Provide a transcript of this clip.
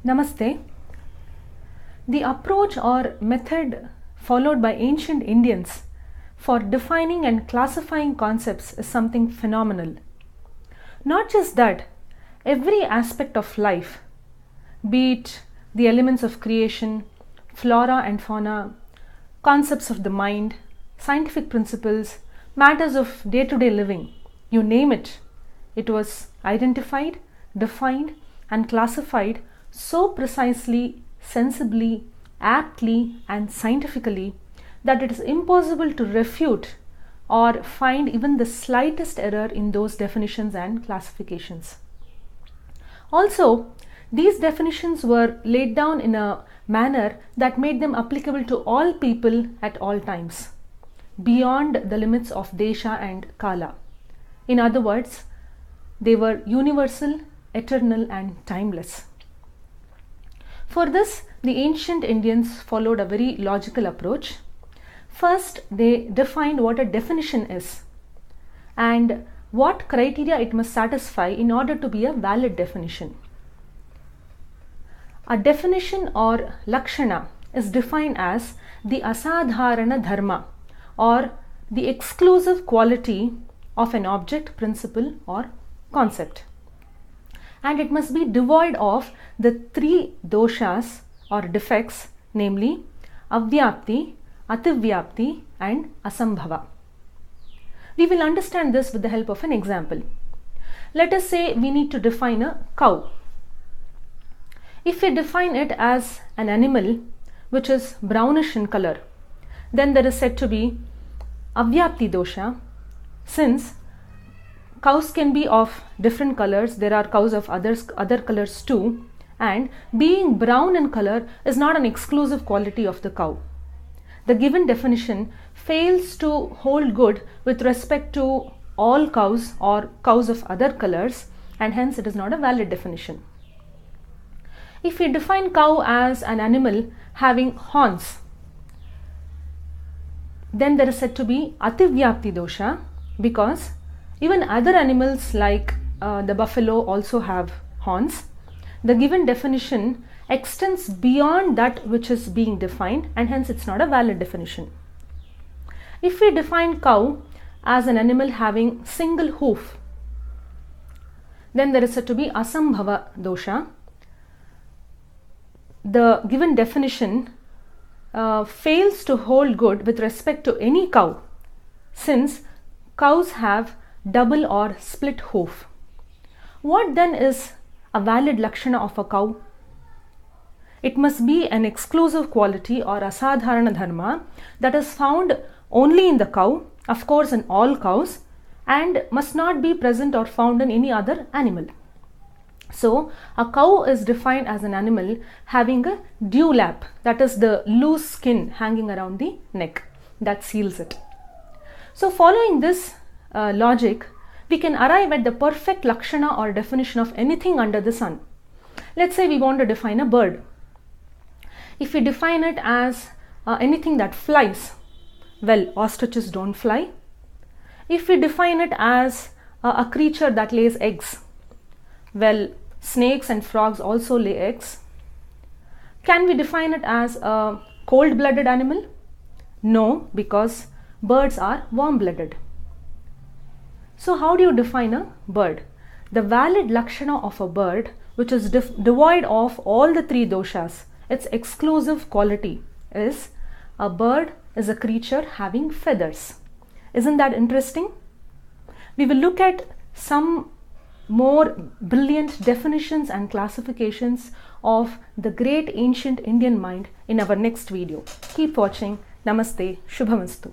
Namaste. The approach or method followed by ancient Indians for defining and classifying concepts is something phenomenal. Not just that, every aspect of life, be it the elements of creation, flora and fauna, concepts of the mind, scientific principles, matters of day-to-day living, you name it, it was identified, defined and classified so precisely, sensibly, aptly and scientifically that it is impossible to refute or find even the slightest error in those definitions and classifications. Also, these definitions were laid down in a manner that made them applicable to all people at all times, beyond the limits of Desha and Kala. In other words, they were universal, eternal and timeless. For this, the ancient Indians followed a very logical approach. First, they defined what a definition is and what criteria it must satisfy in order to be a valid definition. A definition or lakshana is defined as the asadharana dharma or the exclusive quality of an object, principle or concept. And it must be devoid of the three doshas or defects, namely avyapti, ativyapti and asambhava. We will understand this with the help of an example. Let us say we need to define a cow. If we define it as an animal which is brownish in color, then there is said to be avyapti dosha. Since cows can be of different colors, there are cows of other colors too, and being brown in color is not an exclusive quality of the cow. The given definition fails to hold good with respect to all cows or cows of other colors, and hence it is not a valid definition. If we define cow as an animal having horns, then there is said to be ativyapti dosha, because even other animals like the buffalo also have horns. The given definition extends beyond that which is being defined, and hence it's not a valid definition. If we define cow as an animal having single hoof, then there is said to be asambhava dosha. The given definition fails to hold good with respect to any cow, since cows have double or split hoof. What then is a valid lakshana of a cow? It must be an exclusive quality or asadharana dharma that is found only in the cow, of course in all cows, and must not be present or found in any other animal. So, a cow is defined as an animal having a dewlap, that is the loose skin hanging around the neck that seals it. So, following this logic, we can arrive at the perfect lakshana or definition of anything under the sun. Let's say we want to define a bird. If we define it as anything that flies, well, ostriches don't fly. If we define it as a creature that lays eggs, well, snakes and frogs also lay eggs. Can we define it as a cold-blooded animal? No, because birds are warm-blooded. So how do you define a bird? The valid lakshana of a bird, which is devoid of all the three doshas, its exclusive quality is a bird is a creature having feathers. Isn't that interesting? We will look at some more brilliant definitions and classifications of the great ancient Indian mind in our next video. Keep watching. Namaste. Shubhamastu.